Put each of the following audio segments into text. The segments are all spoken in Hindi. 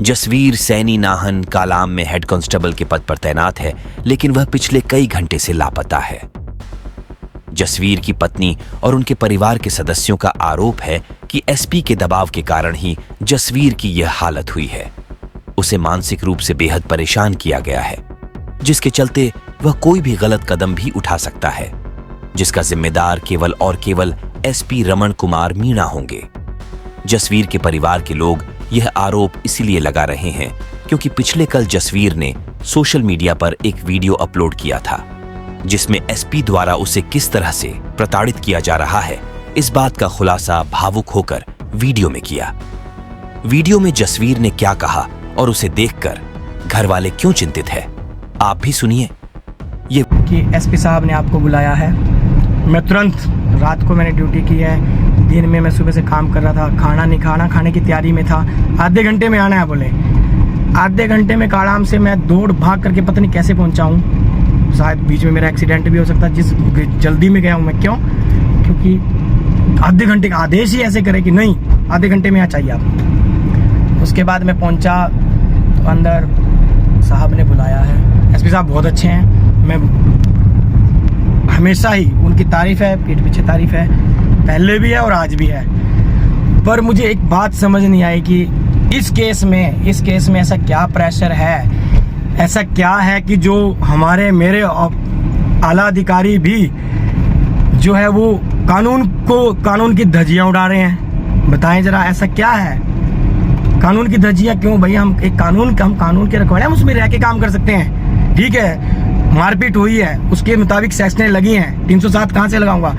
जसवीर सैनी नाहन कालाम में हेड कांस्टेबल के पद पर तैनात है, लेकिन वह पिछले कई घंटे से लापता है। जसवीर की पत्नी और उनके परिवार के सदस्यों का आरोप है कि एसपी के दबाव के कारण ही जसवीर की यह हालत हुई है। उसे मानसिक रूप से बेहद परेशान किया गया है, जिसके चलते वह कोई भी गलत कदम भी उठा सकता है, जिसका जिम्मेदार केवल और केवल एसपी रमन कुमार मीणा होंगे। जसवीर के परिवार के लोग यह आरोप इसीलिए लगा रहे हैं क्योंकि पिछले कल जसवीर ने सोशल मीडिया पर एक वीडियो अपलोड किया था, जिसमें एसपी द्वारा उसे किस तरह से प्रताड़ित किया जा रहा है, इस बात का खुलासा भावुक होकर वीडियो में किया। वीडियो में जसवीर ने क्या कहा और उसे देखकर घर वाले क्यों चिंतित है, आप भी सुनिए। ये कि एसपी साहब ने आपको बुलाया है। मैं तुरंत, रात को मैंने ड्यूटी की है, दिन में मैं सुबह से काम कर रहा था, खाना नहीं खाने की तैयारी में था। आधे घंटे में आना है बोले। आधे घंटे में कालाम से मैं दौड़ भाग करके पता नहीं कैसे पहुंचा हूँ। शायद बीच में मेरा एक्सीडेंट भी हो सकता है, जिस जल्दी में गया हूँ मैं। क्यों? क्योंकि आधे घंटे का आदेश ही ऐसे करे कि नहीं, आधे घंटे में यहाँ चाहिए आप। उसके बाद मैं पहुँचा तो अंदर साहब ने बुलाया है। एसपी साहब बहुत अच्छे हैं, मैं हमेशा ही उनकी तारीफ है, पीठ पीछे तारीफ है, पहले भी है और आज भी है। पर मुझे एक बात समझ नहीं आई कि इस केस में ऐसा क्या प्रेशर है, ऐसा क्या है कि जो मेरे आला अधिकारी भी जो है वो कानून की धज्जियां उड़ा रहे हैं। बताएं जरा, ऐसा क्या है? कानून की धज्जियां क्यों? भाई हम कानून के रखवाले, हम उसमें रह के काम कर सकते हैं। ठीक है, मारपीट हुई है, उसके मुताबिक सेक्शनें लगी हैं। 307 कहाँ से लगाऊंगा?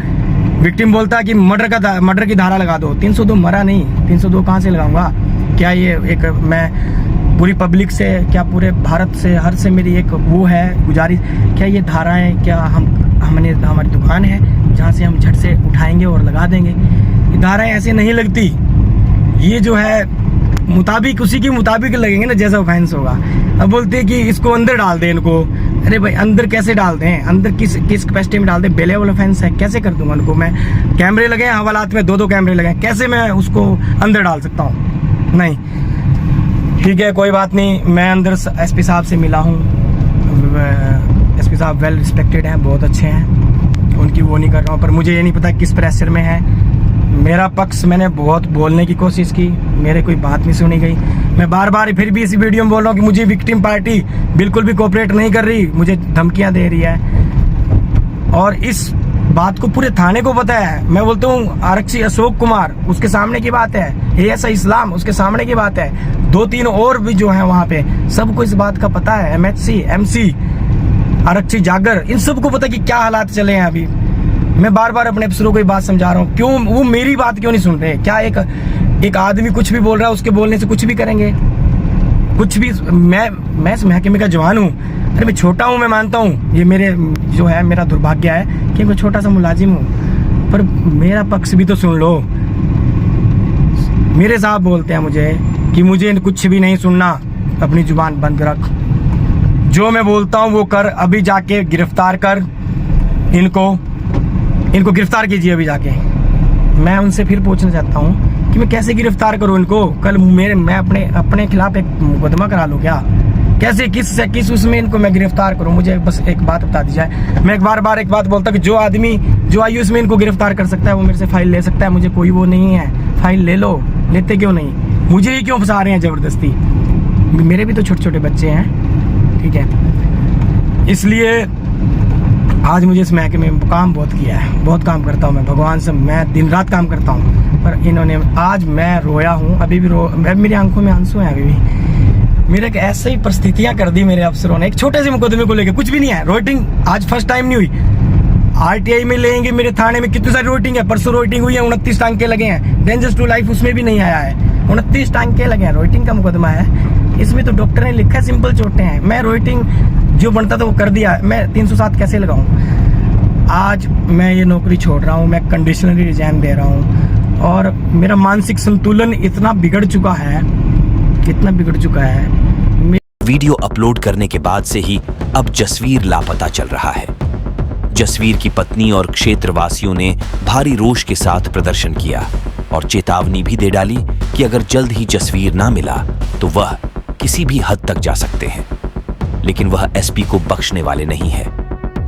विक्टिम बोलता है कि मर्डर की धारा लगा दो। 302 मरा नहीं, 302 कहाँ से लगाऊंगा? क्या ये एक मैं पूरी पब्लिक से, क्या पूरे भारत से, हर से मेरी एक वो है गुजारिश, क्या ये धाराएं, क्या हमारी दुकान है जहाँ से हम झट से उठाएंगे और लगा देंगे? ये धाराएं ऐसे नहीं लगती। ये जो है उसी के मुताबिक लगेंगे ना, जैसा ऑफेंस होगा। अब बोलते हैं कि इसको अंदर डाल दें इनको। अरे भाई, अंदर कैसे डाल दें? अंदर किस कैपेसिटी में डाल दें? बेलेबल ऑफेंस है, कैसे कर दूंगा उनको मैं? कैमरे लगे हैं हवालात में, 2 कैमरे लगे हैं, कैसे मैं उसको अंदर डाल सकता हूँ? नहीं, ठीक है, कोई बात नहीं। मैं अंदर एसपी साहब से मिला हूँ। एसपी साहब वेल रिस्पेक्टेड हैं, बहुत अच्छे हैं, उनकी वो नहीं कर रहा हूँ। पर मुझे ये नहीं पता किस प्रेशर में है। मेरा पक्ष मैंने बहुत बोलने की कोशिश की, मेरे कोई बात नहीं सुनी गई। मैं बार फिर भी इस वीडियो में बोल रहा हूँ कि मुझे विक्टिम पार्टी बिल्कुल भी कोऑपरेट नहीं कर रही, मुझे धमकियां दे रही है। और इस बात को पूरे थाने को पता है। मैं बोलता हूँ आरक्षी अशोक कुमार, उसके सामने की बात है। एएसआई इस्लाम, उसके सामने की बात है। 2-3 और भी जो है वहाँ पे, सबको इस बात का पता है। MHC, MC, आरक्षी जागर, इन सबको पता कि क्या हालात चले हैं अभी। मैं बार अपने अफसरों को ये बात समझा रहा हूँ, क्यों वो मेरी बात क्यों नहीं सुन रहे? क्या एक आदमी कुछ भी बोल रहा है, उसके बोलने से कुछ भी करेंगे? कुछ भी। मैं इस महकमे का जवान हूँ। अरे मैं छोटा हूँ, मैं मानता हूँ, ये मेरा दुर्भाग्य है कि मैं छोटा सा मुलाजिम हूँ, पर मेरा पक्ष भी तो सुन लो। मेरे साहब बोलते हैं मुझे कि मुझे कुछ भी नहीं सुनना, अपनी जुबान बंद रख, जो मैं बोलता हूँ वो कर। अभी जाके गिरफ्तार कर इनको गिरफ्तार कीजिए अभी जाके। मैं उनसे फिर पूछना चाहता हूँ कि मैं कैसे गिरफ्तार करूँ इनको? कल मैं अपने खिलाफ एक मुकदमा करा लूँ क्या? कैसे, किस उसमें इनको मैं गिरफ्तार करूँ? मुझे बस एक बात बता दी जाए। मैं एक बात बोलता कि जो आदमी जो आयुष में इनको गिरफ्तार कर सकता है वो मेरे से फाइल ले सकता है। मुझे कोई वो नहीं है, फाइल ले लो। लेते क्यों नहीं? मुझे ही क्यों फंसा रहे हैं जबरदस्ती? मेरे भी तो छोटे बच्चे हैं, ठीक है। इसलिए आज मुझे इस महकमे में काम बहुत किया है, बहुत काम करता हूँ मैं, भगवान से मैं दिन रात काम करता हूँ। पर इन्होंने, आज मैं रोया हूँ, अभी भी मेरी आंखों में आंसू हैं अभी भी। मेरे ऐसे ही परिस्थितियाँ कर दी मेरे अफसरों ने, एक छोटे से मुकदमे को लेकर। कुछ भी नहीं है, रोटिंग आज फर्स्ट टाइम नहीं हुई। RTI में लेंगे, मेरे थाने में कितनी सारी रोटिंग है। परसों रोटिंग हुई है, 29 टांके लगे हैं। डेंजर्स टू लाइफ उसमें भी नहीं आया है, 29 टांके लगे हैं। रोटिंग का मुकदमा है, इसमें तो डॉक्टर ने लिखा है सिंपल चोटें हैं। मैं रोटिंग जो बनता था वो कर दिया, मैं 307 कैसे लगाऊं? आज मैं ये नौकरी छोड़ रहा हूँ, मैं कंडीशनली रिजाइन दे रहा हूँ। और मेरा मानसिक संतुलन इतना बिगड़ चुका है। वीडियो अपलोड करने के बाद से ही अब जसवीर लापता चल रहा है। जसवीर की पत्नी और क्षेत्रवासियों ने भारी रोष के साथ प्रदर्शन किया और चेतावनी भी दे डाली कि अगर जल्द ही जसवीर ना मिला तो वह किसी भी हद तक जा सकते हैं, लेकिन वह एसपी को बख्शने वाले नहीं है।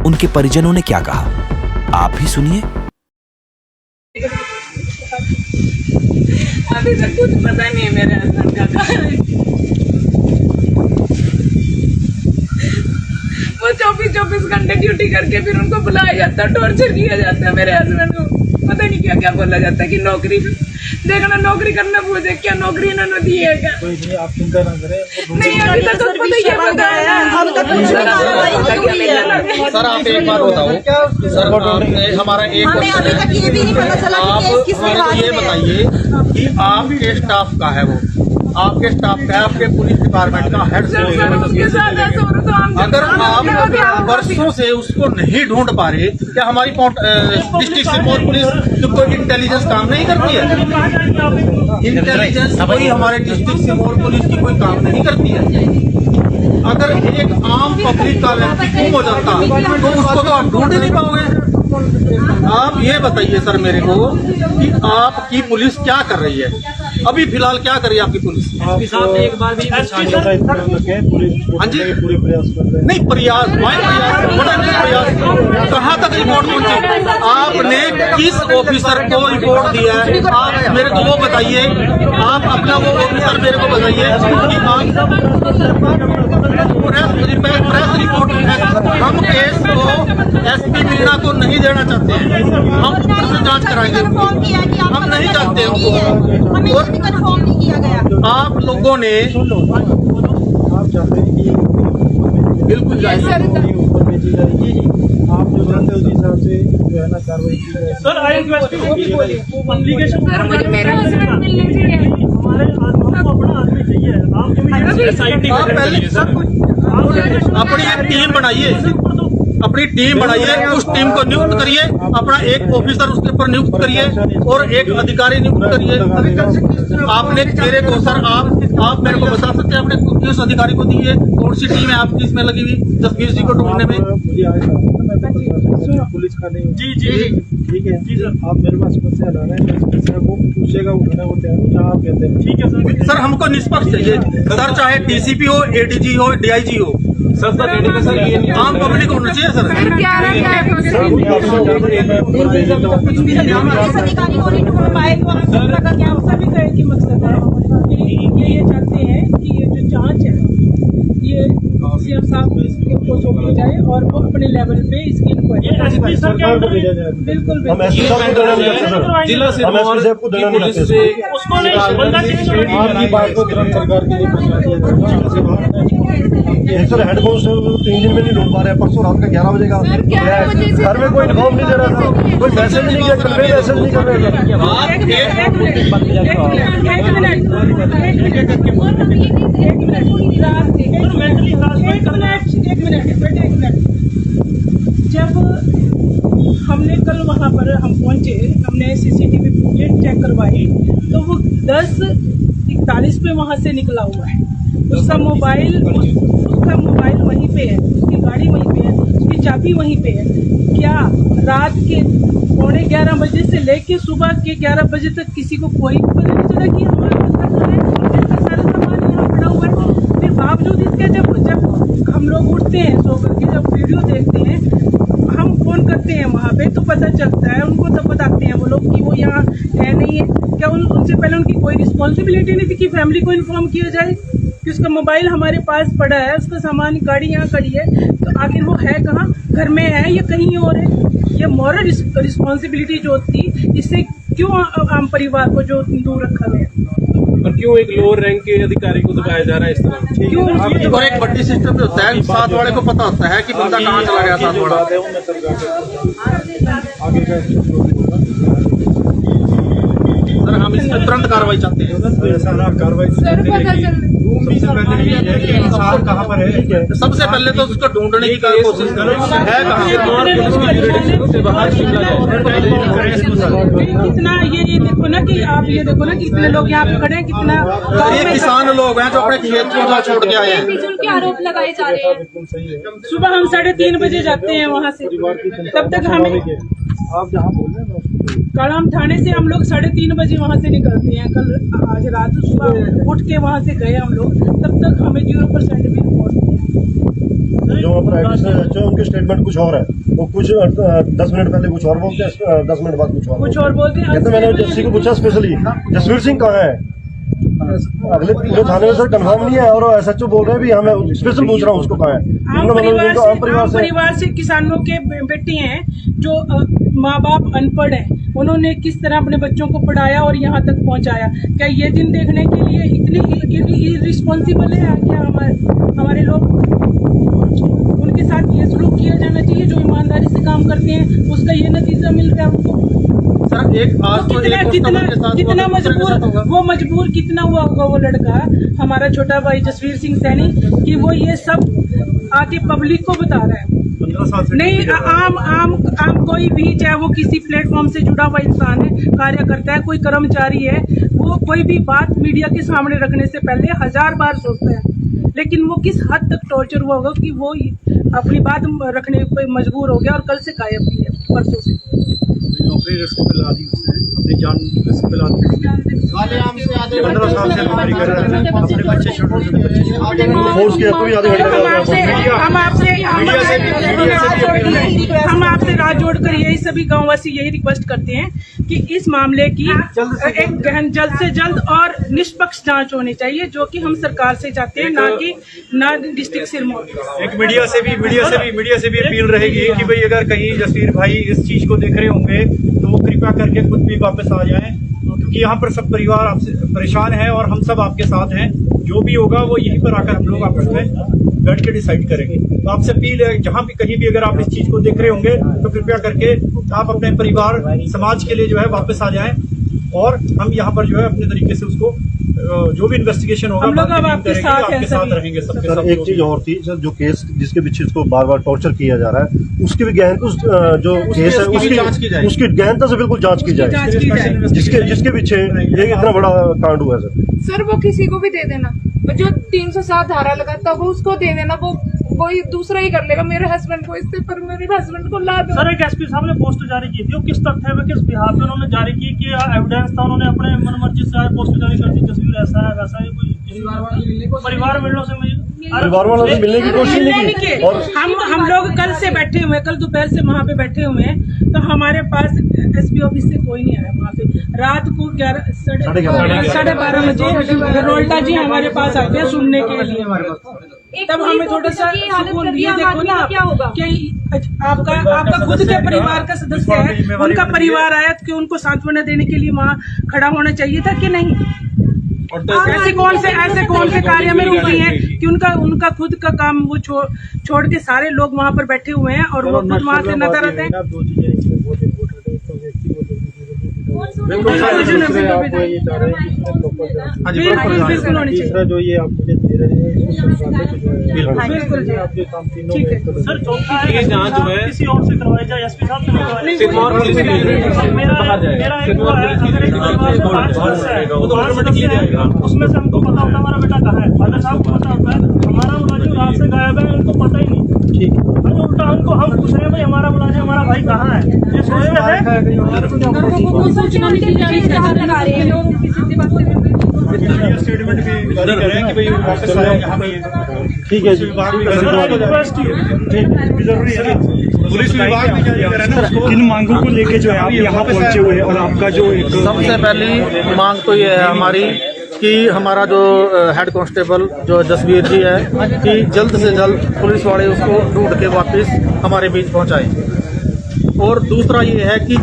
उनके परिजनों ने क्या कहा, आप भी सुनिए। अभी तक कुछ पता नहीं है मेरे हस्बैंड का कहाँ है। वो 24 घंटे ड्यूटी करके फिर उनको बुलाया जाता है, टॉर्चर किया जाता है मेरे हस्बैंड को। पता नहीं क्या क्या बोला जाता है कि नौकरी देखना, नौकरी करना पूछे क्या नौकरी इन्होंने दी है क्या? कोई नहीं, आप चिंता ना करें। नहीं अभी तक तो पता ही बताया हम तक सर आप एक बात बताओ, सर आपने हमारा एक हमें अभी तक ये भी नहीं पता चला आप कि केस किस मेरे को ये बताइए कि आपके स्टाफ का है, वो आपके स्टाफ का है, आपके पुलिस डिपार्टमेंट का हेड से उसके साथ ऐसा हो रहा तो हम अगर आप वर्षों से उसको नहीं ढूंढ पा रहे, क्या हमारी डिस्ट्रिक्ट सिरमौर पुलिस की कोई इंटेलिजेंस काम नहीं करती है? इंटेलिजेंस कोई हमारे डिस्ट्रिक्ट सिरमौर पुलिस की कोई काम नहीं करती है? अगर एक आम पब्लिक का व्यक्ति गुम हो जाता तो उसको तो आप ढूंढ ही नहीं पाओगे। आप ये बताइए सर मेरे को कि आपकी पुलिस क्या कर रही है, अभी फिलहाल क्या कर रही है आपकी पुलिस? एक बार भी हाँ जी, पूरे प्रयास कर रहे हैं। नहीं प्रयास, बड़ा प्रयास कहाँ तक रिपोर्ट पहुंची? आपने किस ऑफिसर को रिपोर्ट दिया है, आप मेरे को वो बताइए। आप अपना वो ऑफिसर मेरे को बताइए कि प्रेस रिपोर्ट हम केस को एसपी मीणा को नहीं देना चाहते हैं, हम ऊपर से जांच कराएंगे, हम नहीं चाहते हैं। और कंफर्म नहीं किया गया। आप लोगों ने आप चाहते हैं कि बिल्कुल ऊपर भेजी जाएगी, आप जो जानते हो उस हिसाब से जो है ना कार्रवाई की जाएगी। सर आई रिक्वेस्ट वो भी बोलिए एप्लीकेशन सर मुझे मेरा हस्बैंड मिलने चाहिए। हमारे हमको अपना आदमी चाहिए। आप जो सोसाइटी आप पहले सर अपनी एक टीम बनाइए, अपनी टीम बनाइए, उस टीम को नियुक्त करिए, अपना एक ऑफिसर उसके ऊपर नियुक्त करिए और एक अधिकारी नियुक्त करिए। आपने मेरे को सर आप मेरे को बता सकते हैं आपने किस अधिकारी को दी है, कौन सी टीम है आपकी इसमें लगी हुई जसवीर जी को ढूंढने में? मुझे आया था पुलिस का नहीं। जी जी ठीक है जी सर, आप मेरे पास समस्या ला रहे हैं, समस्या को पूछेगा उठाना वो तैयार हूँ जहाँ आप कहते हैं। ठीक है सर। सर हमको निष्पक्ष चाहिए सर, चाहे डीसीपी हो, एडीजी हो, डीआईजी हो, आम पब्लिक होना चाहिए सर। इस अधिकारी को नहीं ढूंढ पाए तो आप का क्या सभी का एक ही मकसद है कि ये चाहते हैं कि ये जो जांच है ये सीएम साहब को सौंपी जाए और वो अपने लेवल पे इसकी इंक्वायरी। सरकार को भेजा जाए। बिल्कुल हम एसपी साहब को देना नहीं चाहते सर, जिला से हम एसपी साहब को देना नहीं चाहते। उसको नहीं बंदा आपकी बात को तुरंत सरकार के लिए पहुंचा दिया जाए। सर हेड कांस्टेबल 3 दिन में नहीं ढूंढ पा रहे हैं, परसों रात का 11 बजे का घर में कोई इन्फॉर्म नहीं दे रहा था, कोई मैसेज नहीं किया, कन्वे मैसेज नहीं कर रहे जब हमने कल वहाँ पर हम पहुँचे, हमने सीसीटीवी फुटेज चेक करवाई तो वो 10:41 पे वहाँ से निकला हुआ है। उसका मोबाइल वहीं पे है, उसकी गाड़ी वहीं पे है, उसकी चाबी वहीं पे है। क्या रात के 11:15 बजे से लेके सुबह के 11 बजे तक किसी को कोई पता नहीं चला कि हमारे पास सारा सामान यहाँ पड़ा हुआ है? फिर बावजूद इसके जब हम लोग उठते हैं सो करके, जब वीडियो देखते हैं, हम फोन करते हैं वहाँ पे तो पता चलता है, उनको तब बताते हैं वो लोग कि वो यहाँ है नहीं है। क्या उनसे पहले उनकी कोई रिस्पॉन्सिबिलिटी नहीं थी कि फैमिली को इन्फॉर्म किया जाए कि उसका मोबाइल हमारे पास पड़ा है, उसका सामान, गाड़ी यहाँ खड़ी है, तो आखिर वो है कहाँ, घर में है या कहीं और है? ये मॉरल रिस्पॉन्सिबिलिटी जो थी, इससे क्यों आम परिवार को जो दूर रखा गया और क्यों एक लोअर रैंक के अधिकारी को दबाया जा रहा है इस तरह? क्यों? और एक बड्डी सिस्टम जो होता है, साथ वाले को पता होता है कि बंदा कहाँ चला गया साथ वाला। बात है वो मैं सरकार के आगे का सर हम इस पर तुरंत कार्रवाई चाहते हैं। ऐसा ना कार्रवाई सबसे पहले ये है कि इंसान कहाँ पर है। सबसे पहले तो उसको ढूंढने की कोशिश करो, है कहाँ। कितना ये देखो ना कि आप ये देखो ना कि कितने लोग यहाँ पे खड़े हैं, कितना ये किसान लोग हैं जो अपने खेत को छोड़ के आए हैं। फिजूल के आरोप लगाए जा रहे हैं। बिल्कुल सही है। सुबह हम 3:30 बजे जाते हैं वहाँ से, तब तक हमें आप जहाँ बोल रहे हैं कल हम थाने से हम लोग 3:30 बजे वहाँ से निकलते हैं। कल आज रात सुबह उठ के वहाँ से गए हम लोग, तब तक हमें 0% भी रिपोर्ट नहीं है। जो वहाँ पर एडिशनल एचओ उनके स्टेटमेंट कुछ और है, वो कुछ 10 मिनट पहले कुछ और बोलते हैं, 10 मिनट बाद कुछ और बोलते हैं। कहते मैंने जस्सी को पूछा स्पेशली, जसवीर सिंह कहाँ है? अगले पूरे थाने में सर कंफर्म नहीं है, और एसएचओ बोल रहे हैं भी हाँ मैं स्पेशल पूछ रहा हूँ उसको कहाँ है। आम परिवार से किसानों के बेटे हैं, जो माँ बाप अनपढ़ हैं, उन्होंने किस तरह अपने बच्चों को पढ़ाया और यहाँ तक पहुँचाया। क्या ये दिन देखने के लिए इतनी इररिस्पॉन्सिबल है क्या हमारे लोग? उनके साथ ये सलूक किया जाना चाहिए, जो ईमानदारी से काम करते हैं उसका ये नतीजा मिल रहा है उनको। सर एक आज तो कितना मजबूर कितना हुआ होगा वो लड़का, हमारा छोटा भाई जसवीर सिंह सैनी, कि वो ये सब आके पब्लिक को बता रहा है। 15 साल से नहीं, आम कोई भी, चाहे वो किसी प्लेटफॉर्म से जुड़ा हुआ इंसान है, कार्य करता है, कोई कर्मचारी है, वो कोई भी बात मीडिया के सामने रखने से पहले 1000 बार सोचता है। लेकिन वो किस हद तक टॉर्चर हुआ होगा कि वो अपनी बात रखने पे मजबूर हो गया और कल से गायब भी है, परसों से। नौकरी रिस्क पे ला दी उसने, अपनी जान रिस्क पे ला दी। 15 साल से नौकरी कर रहा है, अपने बच्चे छोटे फोर्स किया कोई आधे घंटे हम आपसे रात जोड़कर यही सभी गांववासी यही रिक्वेस्ट करते हैं कि इस मामले की एक गहन जल्द से जल्द और निष्पक्ष जांच होनी चाहिए, जो कि हम सरकार से चाहते हैं, ना डिस्ट्रिक्ट सिरमौर। एक मीडिया से भी अपील रहेगी कि भाई अगर कहीं जसवीर भाई इस चीज को देख रहे होंगे तो वो कृपया करके खुद भी वापस आ जाएं, क्योंकि यहाँ पर सब परिवार आपसे परेशान है और हम सब आपके साथ हैं। जो भी होगा वो यहीं पर आकर हम लोग आपस में बैठ के डिसाइड करेंगे। तो आपसे अपील है, जहाँ भी कहीं भी अगर आप इस चीज को देख रहे होंगे तो कृपया करके आप अपने परिवार समाज के लिए जो है वापस आ जाएं, और हम यहाँ पर जो है अपने तरीके से उसको जो भी इन्वेस्टिगेशन होगा हम लोग अब आपके साथ रहेंगे सबके साथ। एक चीज और थी सर, जो केस जिसके पीछे इसको बार बार टॉर्चर किया जा रहा है, उसकी भी गहन जो केस है उसकी गहनता से बिल्कुल जांच की जाए, जिसके पीछे ये इतना बड़ा कांड हुआ है सर। वो किसी को भी दे देना, जो 307 धारा लगाता वो उसको दे देना, वो कोई दूसरा ही कर लेगा। मेरे हस्बैंड को इससे, पर मेरे हस्बैंड को ला दो। सर एक एसपी साहब ने पोस्ट जारी की थी, वो किस तथ्य में किस बिहार पे उन्होंने जारी की कि एविडेंस था, उन्होंने अपने मन मर्जी से पोस्ट जारी कर दी, जसवीर ऐसा है वैसा है, कोई परिवार वालों से मिलने की कोशिश नहीं की। और हम लोग कल से बैठे हुए, कल दोपहर से वहाँ पे बैठे हुए हैं, तो हमारे पास एसपी ऑफिस से कोई नहीं आया वहाँ पे। रात को 11:30 बजे रोल्टा जी हमारे पास आते हैं सुनने के लिए, तब हमें थोड़ा सा सुकून दिया। देखो ना कि आपका खुद के परिवार का सदस्य है, उनका परिवार आया कि उनको सांत्वना देने के लिए वहाँ खड़ा होना चाहिए था कि नहीं? ऐसे कौन से कार्य में रुकी हैं कि उनका खुद का काम वो छोड़ के सारे लोग वहाँ पर बैठे हुए हैं और वो खुद वहाँ से नजर आते हैं। बिल्कुल होनी चाहिए। जो ये आप मुझे दे रहे हैं बिल्कुल ठीक है सर, चौकी की जांच जो है किसी और से करवाई जाए, एसपी साहब से करवाई। मेरा एक वो है, अगर एक परिवार में 5 सदस्य है वो तो सदस्य है, उसमें से हमको पता होता है हमारा बेटा कहाँ है, फादर साहब को पता होता है हमारा मुलाजिम रात से गायब है, उनको पता ही नहीं। ठीक है, उल्टा उनको हम पूछ रहे हैं भाई हमारा मुलाजिम हमारा भाई कहाँ है, ये सोच में है। स्टेटमेंट भी जारी करें कि भाई वापस आए यहाँ पे। ठीक है, विभाग भी जरूरी है, पुलिस विभाग भी जारी करे ना। किन मांगों को लेके जो है आप यहाँ पहुँचे हुए और आपका जो एक सबसे पहली मांग तो ये है हमारी कि हमारा जो हेड कांस्टेबल जो जसवीर जी है, कि जल्द से जल्द पुलिस वाले उसको ढूंढ के वापस हमारे बीच पहुंचाएं। और दूसरा ये है कि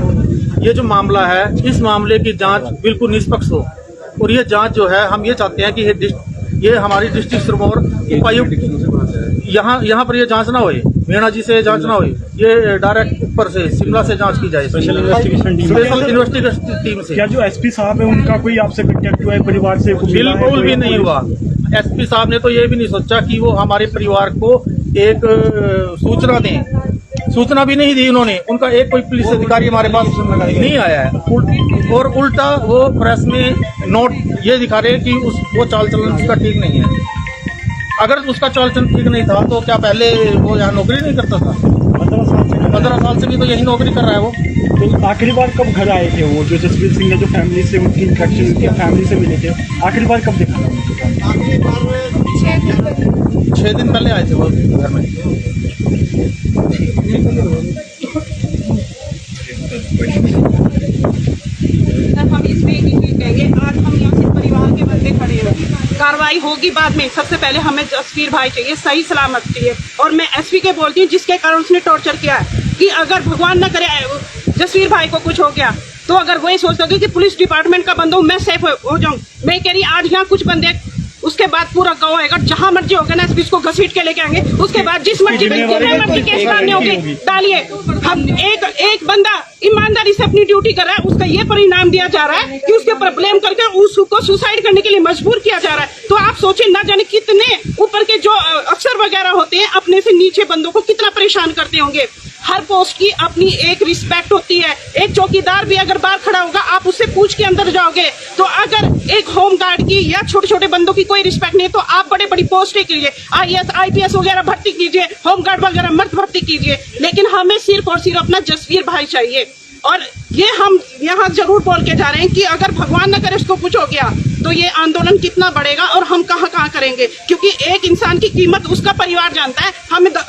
ये जो मामला है, इस मामले की जांच बिल्कुल निष्पक्ष हो, और ये जांच जो है हम ये चाहते हैं कि ये हमारी डिस्ट्रिक्ट सिरमौर उपायुक्त यहाँ पर ये जांच ना होए, मीणा जी से जांच ना होए, ये डायरेक्ट ऊपर से शिमला से जांच की जाए, स्पेशल इन्वेस्टिगेशन टीम से। क्या जो एसपी साहब है उनका कोई आपसे कांटेक्ट हुआ है परिवार से? बिल्कुल भी नहीं हुआ। एसपी साहब ने तो ये भी नहीं सोचा कि वो हमारे परिवार को एक सूचना दें, सूचना भी नहीं दी उन्होंने। उनका एक कोई पुलिस अधिकारी हमारे पास नहीं आया है, और उल्टा वो प्रेस में नोट ये दिखा रहे हैं कि वो चाल चलन उसका ठीक नहीं है। अगर उसका चाल चलन ठीक नहीं था तो क्या पहले वो यहाँ नौकरी नहीं करता था? 15 साल से भी तो यही नौकरी कर रहा है वो। तो आखिरी बार कब घर आए थे वो, जो जसवीर सिंह ने जो फैमिली से उनकी इंट्रैक्शन हुई थी, फैमिली से मिले थे, आखिरी बार कब देखा था उनको? आखिरी बार 6 दिन पहले आए थे वो घर में। हम इसमें एक चीज कहेंगे, आज हम यहाँ से परिवार के बंदे खड़े हैं, कार्रवाई होगी बाद में। सबसे पहले हमें जसवीर भाई चाहिए, सही सलामत चाहिए। और मैं एसपी के बोलती हूँ जिसके कारण उसने टॉर्चर किया है, कि अगर भगवान न करे जसवीर भाई को कुछ हो गया तो अगर वही सोचता कि पुलिस डिपार्टमेंट का बंदा हूँ मैं सेफ हो जाऊँ। मैं कह रही आज यहाँ कुछ बंदे, उसके बाद पूरा गाँव आएगा, जहां मर्जी होगा ना एसपी को घसीट के लेके आएंगे। उसके बाद जिस मर्जी केस डालने होगी डालिए। हम एक बंदा ईमानदारी से अपनी ड्यूटी कर रहा है, उसका ये परिणाम दिया जा रहा है कि उसके ऊपर ब्लेम करके उसको सुसाइड करने के लिए मजबूर किया जा रहा है। तो आप सोचिए ना जाने कितने ऊपर के जो अफसर वगैरह होते हैं अपने से नीचे बंदों को कितना परेशान करते होंगे। हर पोस्ट की अपनी एक रिस्पेक्ट होती है। एक चौकीदार भी अगर बाहर खड़ा होगा आप उससे पूछ के अंदर जाओगे, तो अगर एक होम गार्ड की या छोटे छोटे बंदों की कोई रिस्पेक्ट नहीं है तो आप बड़े बड़ी पोस्टें कीजिए, IAS IPS वगैरह भर्ती कीजिए, होम गार्ड वगैरह मर्द भर्ती कीजिए, लेकिन हमें सिर्फ और सिर्फ अपना जसवीर भाई चाहिए। और ये हम यहाँ जरूर बोल के जा रहे हैं कि अगर भगवान न करे उसको कुछ हो गया तो ये आंदोलन कितना बढ़ेगा और हम कहाँ करेंगे, क्योंकि एक इंसान की कीमत उसका परिवार जानता है।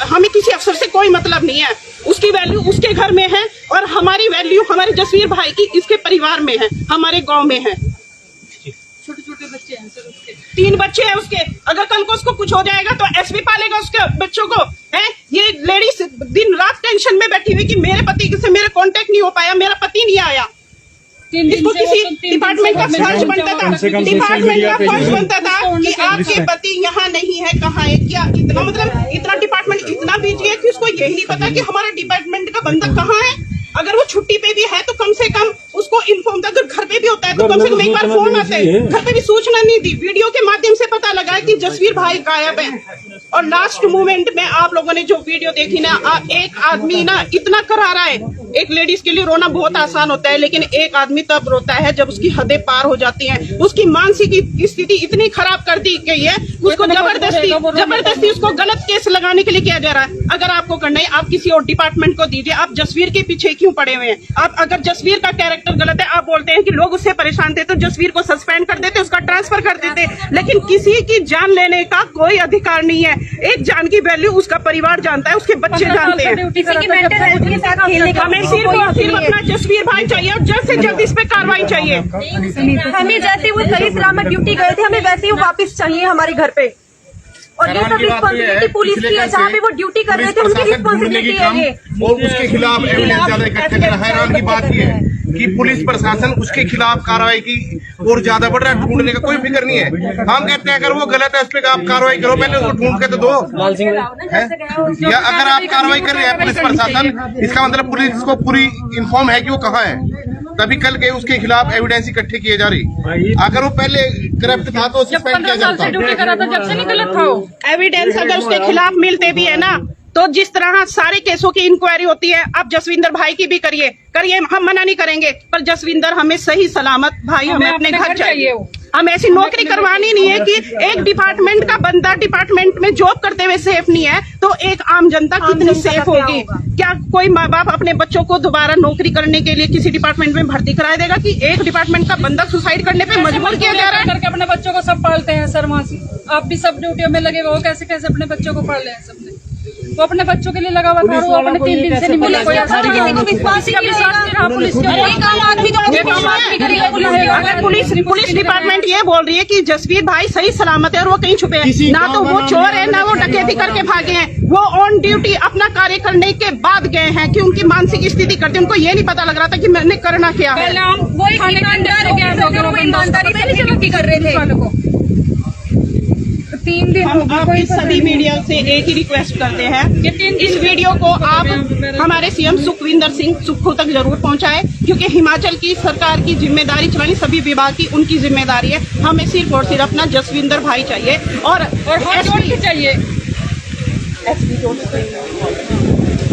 हमें किसी अफसर से कोई मतलब नहीं है, उसकी वैल्यू उसके घर में है और हमारी वैल्यू हमारे जसवीर भाई की इसके परिवार में है, हमारे गांव में है। छोटे छोटे बच्चे हैं सर, उसके 3 बच्चे हैं उसके। अगर कल को उसको कुछ हो जाएगा तो एसपी पालेगा उसके बच्चों को है। ये लेडीज दिन रात टेंशन में बैठी हुई कि मेरे पति से मेरे कांटेक्ट नहीं हो पाया, मेरा पति नहीं आया। इसको किसी डिपार्टमेंट का फर्ज बनता था, डिपार्टमेंट का फर्ज बनता था कि आपके पति यहाँ नहीं है, कहाँ है, क्या इतना मतलब इतना डिपार्टमेंट इतना बिजी है कि उसको यही नहीं पता कि हमारा डिपार्टमेंट का बंदा कहाँ है। अगर वो छुट्टी पे भी है तो कम से कम उसको इन्फॉर्म, अगर घर पे भी होता है तो कम से कम एक बार फोन आता है, घर पे भी सूचना नहीं दी। वीडियो के माध्यम से पता लगा कि जसवीर भाई गायब है। और लास्ट मोमेंट में आप लोगों ने जो वीडियो देखी ना, एक आदमी ना इतना करा रहा है। एक लेडीज के लिए रोना बहुत आसान होता है, लेकिन एक आदमी तब रोता है जब उसकी हदें पार हो जाती हैं। उसकी मानसिक स्थिति इतनी खराब कर दी गई है, उसको जबरदस्ती उसको गलत केस लगाने के लिए किया जा रहा है। अगर आपको करना है आप किसी और डिपार्टमेंट को दीजिए, आप जसवीर के पीछे क्यों पड़े हुए हैं? आप अगर जसवीर का कैरेक्टर गलत है, आप बोलते हैं कि लोग उससे परेशान थे तो जसवीर को सस्पेंड कर देते, उसका ट्रांसफर कर देते, लेकिन किसी की जान लेने का कोई अधिकार नहीं है। एक जान की वैल्यू उसका परिवार जानता है, उसके बच्चे जानते हैं। हमें सिर्फ अपना जसवीर भाई चाहिए और जल्द से जल्द इस पे कार्रवाई चाहिए। हमें जैसे वो सही सलामत ड्यूटी गए थे, हमें वैसे ही वापस चाहिए हमारे घर पे। और ये सब रिस्पॉन्सिबिलिटी पुलिस की है, जहाँ पे वो ड्यूटी कर रहे थे उनकी रिस्पॉन्सिबिलिटी है ये। और उसके खिलाफ एविडेंस ज्यादा इकट्ठे करना। हैरान की बात यह है कि पुलिस प्रशासन उसके खिलाफ कार्रवाई की और ज्यादा बढ़ रहा है, ढूंढने का कोई फिक्र नहीं है। हम कहते हैं अगर वो गलत है उस पर आप कार्रवाई करो, पहले उसको ढूंढ के तो दो। या अगर आप कार्रवाई कर रहे हैं पुलिस प्रशासन, इसका मतलब पुलिस को पूरी इन्फॉर्म है कि वो कहाँ है, तभी कल के उसके खिलाफ एविडेंस इकट्ठे किए जा रही। अगर वो पहले करप्ट था तो सस्पेंड किया जाता। जब से नहीं गलत था एविडेंस अगर उसके खिलाफ मिलते भी है ना, तो जिस तरह सारे केसों की इंक्वायरी होती है, आप जसविंदर भाई की भी करिए, हम मना नहीं करेंगे, पर जसविंदर हमें सही सलामत भाई हमें अपने घर चाहिए। हम ऐसी नौकरी करवानी नहीं है कि एक डिपार्टमेंट का बंदा डिपार्टमेंट में जॉब करते हुए सेफ नहीं है, तो एक आम जनता कितनी सेफ होगी? क्या कोई माँ बाप अपने बच्चों को दोबारा नौकरी करने के लिए किसी डिपार्टमेंट में भर्ती करा देगा कि एक डिपार्टमेंट का बंदा सुसाइड करने पे मजबूर किया जा रहा है? करके अपने बच्चों को सब पालते हैं सर, वहाँ से आप भी सब ड्यूटियों में लगे हुए हो, कैसे कैसे अपने बच्चों को पाल रहे हैं सबने। वो अपने बच्चों के लिए लगा हुआ था, वो अपने 3 दिन से नहीं मिला। कोई किसी को विश्वास नहीं रहा पुलिस के। अगर पुलिस डिपार्टमेंट ये बोल रही है कि जसवीर भाई सही सलामत है और वो कहीं छुपे हैं, ना तो वो चोर है ना वो डकैती करके भागे हैं, वो ऑन ड्यूटी अपना कार्य करने के बाद गए हैं कि उनकी मानसिक स्थिति करते, उनको ये नहीं पता लग रहा था कि मैंने करना क्या है। ड्यूटी कर रहे थे। 3 दिन हम आपकी सभी मीडिया से एक ही रिक्वेस्ट करते हैं कि इस वीडियो को आप हमारे सीएम सुखविंदर सिंह सुक्खू तक जरूर पहुंचाएं, क्योंकि हिमाचल की सरकार की जिम्मेदारी चलानी सभी विभाग की उनकी जिम्मेदारी है। हमें सिर्फ और सिर्फ अपना जसविंदर भाई चाहिए और चाहिए।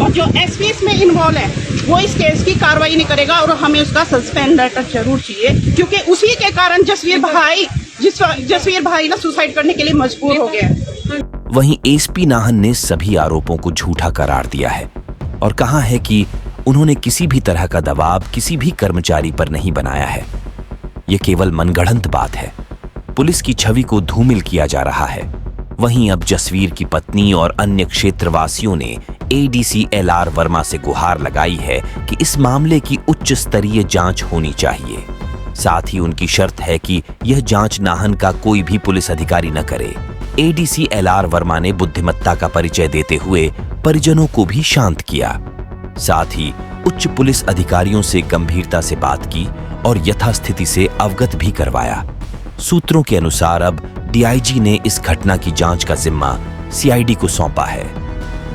और जो एसपी इसमें इन्वॉल्व है वो इस केस की कार्रवाई नहीं करेगा और हमें उसका सस्पेंड लेटर जरूर चाहिए, क्योंकि उसी के कारण जसवीर भाई ना सुसाइड करने के लिए मजबूर हो गया। वहीं एसपी नाहन ने सभी आरोपों को झूठा करार दिया है और कहा है कि उन्होंने किसी भी तरह का दबाव किसी भी कर्मचारी पर नहीं बनाया है। यह केवल मनगढ़ंत बात है। पुलिस की छवि को धूमिल किया जा रहा है। वहीं अब जसवीर की पत्नी और अन्य क्षेत्रवासियों ने एडीसी एलआर वर्मा से गुहार लगाई है कि इस मामले की उच्च स्तरीय जांच होनी चाहिए। साथ ही उनकी शर्त है कि यह जांच नाहन का कोई भी पुलिस अधिकारी न करे। एडीसी एलआर वर्मा ने बुद्धिमत्ता का परिचय देते हुए परिजनों को भी शांत किया। साथ ही उच्च पुलिस अधिकारियों से गंभीरता से बात की और यथास्थिति से अवगत भी करवाया। सूत्रों के अनुसार अब डीआईजी ने इस घटना की जांच का जिम्मा सीआईडी को सौंपा है।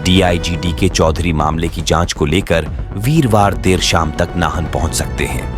डीआईजी डीके चौधरी मामले की जांच को लेकर वीरवार देर शाम तक नाहन पहुंच सकते हैं।